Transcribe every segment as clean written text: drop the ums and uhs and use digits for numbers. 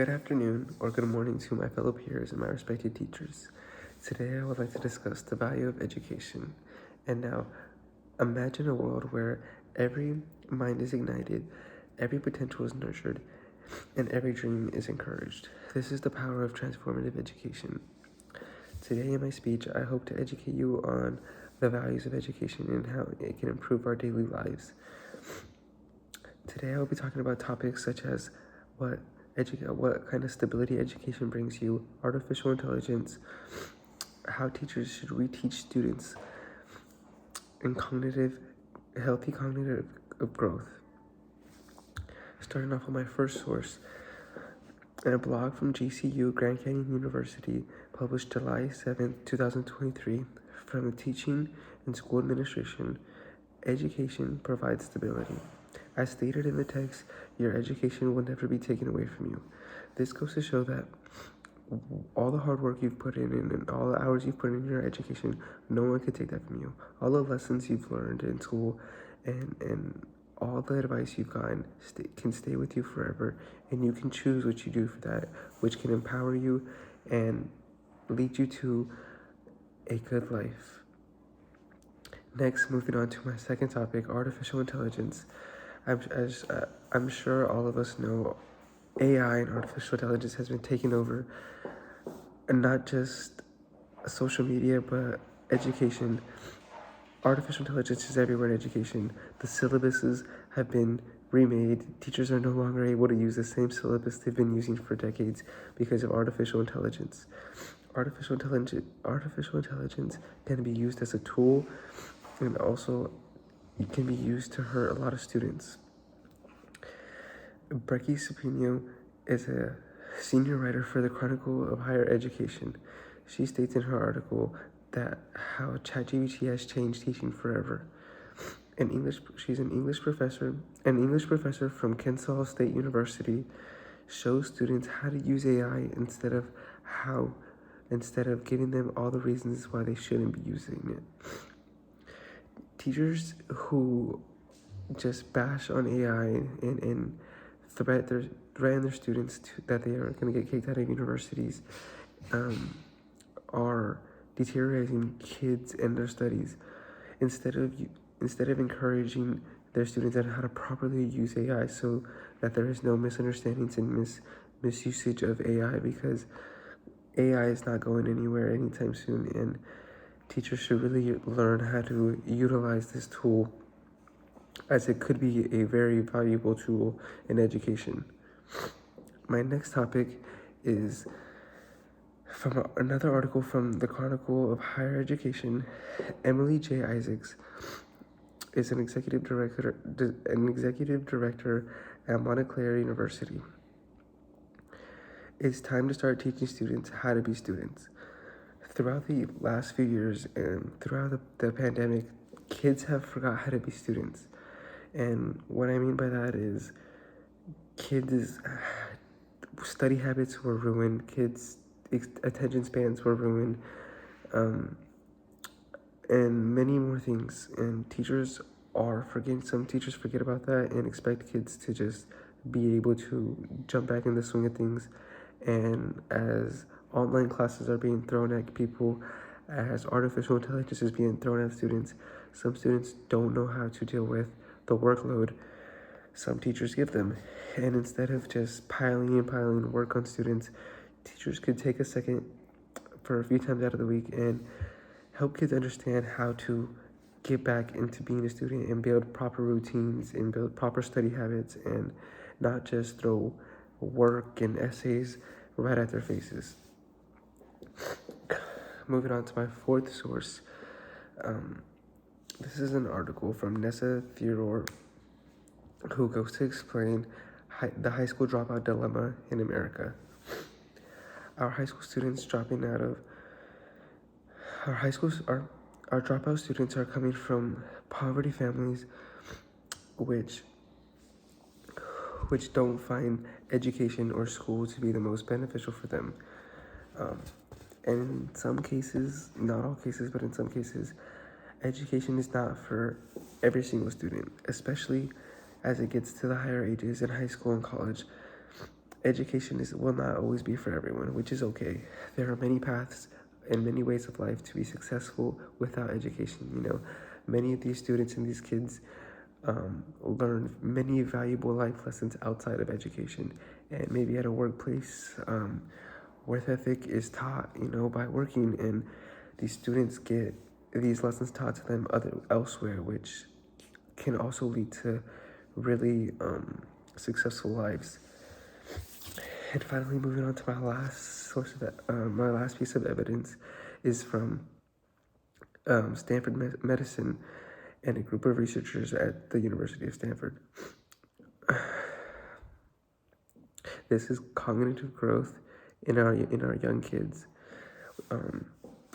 Good afternoon or good morning to my fellow peers and my respected teachers. Today I would like to discuss the value of education. And now, imagine a world where every mind is ignited, every potential is nurtured, and every dream is encouraged. This is the power of transformative education. Today in my speech, I hope to educate you on the values of education and how it can improve our daily lives. Today I will be talking about topics such as what kind of stability education brings you, artificial intelligence, how teachers should reteach students, and healthy cognitive growth. Starting off with my first source, in a blog from GCU, Grand Canyon University, published July 7, 2023, from the Teaching and School Administration, education provides stability. As stated in the text, your education will never be taken away from you. This goes to show that all the hard work you've put in and all the hours you've put in your education, no one can take that from you. All the lessons you've learned in school and all the advice you've gotten can stay with you forever, and you can choose what you do for that, which can empower you and lead you to a good life. Next, moving on to my second topic, artificial intelligence. I'm sure all of us know AI and artificial intelligence has been taking over, and not just social media, but education. Artificial intelligence is everywhere in education. The syllabuses have been remade. Teachers are no longer able to use the same syllabus they've been using for decades because of artificial intelligence. Artificial intelligence can be used as a tool, and also it can be used to hurt a lot of students. Becky Supino is a senior writer for the Chronicle of Higher Education. She states in her article that how ChatGPT has changed teaching forever. She's an English professor. An English professor from Kennesaw State University shows students how to use AI instead of giving them all the reasons why they shouldn't be using it. Teachers who just bash on AI and threaten their students that they are going to get kicked out of universities are deteriorating kids and their studies. Instead of encouraging their students on how to properly use AI so that there is no misunderstandings and misusage of AI, because AI is not going anywhere anytime soon, and teachers should really learn how to utilize this tool, as it could be a very valuable tool in education. My next topic is from another article from the Chronicle of Higher Education. Emily J. Isaacs is an executive director at Montclair University. It's time to start teaching students how to be students. Throughout the last few years and throughout the pandemic, kids have forgot how to be students. And what I mean by that is kids' study habits were ruined, kids' attention spans were ruined, and many more things. And some teachers forget about that and expect kids to just be able to jump back in the swing of things. And as online classes are being thrown at people, as artificial intelligence is being thrown at students, some students don't know how to deal with the workload some teachers give them. And instead of just piling work on students, teachers could take a second for a few times out of the week and help kids understand how to get back into being a student and build proper routines and build proper study habits, and not just throw work and essays right at their faces. Moving on to my fourth source. This is an article from Nessa Theodore, who goes to explain the high school dropout dilemma in America. Our high school students dropping out of our dropout students are coming from poverty families which don't find education or school to be the most beneficial for them. And in some cases, not all cases, but in some cases, education is not for every single student, especially as it gets to the higher ages in high school and college. education will not always be for everyone, which is okay. There are many paths and many ways of life to be successful without education. Many of these students and these kids learn many valuable life lessons outside of education, and maybe at a workplace, work ethic is taught, by working, and these students get these lessons taught to them elsewhere, which can also lead to really successful lives. And finally, moving on to my last my last piece of evidence is from Stanford Medicine and a group of researchers at the University of Stanford. This is cognitive growth in our young kids.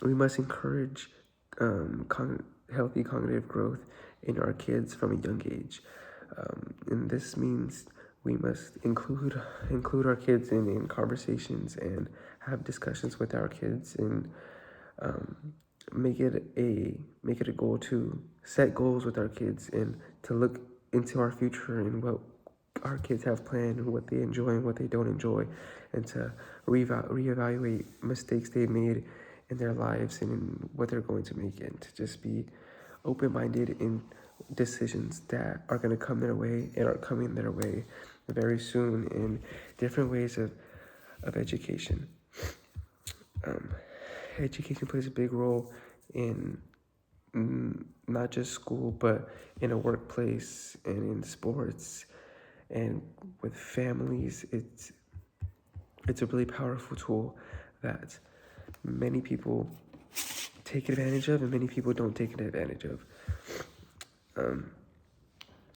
We must encourage healthy cognitive growth in our kids from a young age, and this means we must include our kids in conversations and have discussions with our kids, and make it a goal to set goals with our kids and to look into our future and what our kids have planned and what they enjoy and what they don't enjoy, and to reevaluate mistakes they made in their lives and in what they're going to make, and to just be open-minded in decisions that are going to come their way and are coming their way very soon in different ways of education. Education plays a big role in not just school, but in a workplace and in sports and with families. It's a really powerful tool that many people take advantage of and many people don't take advantage of.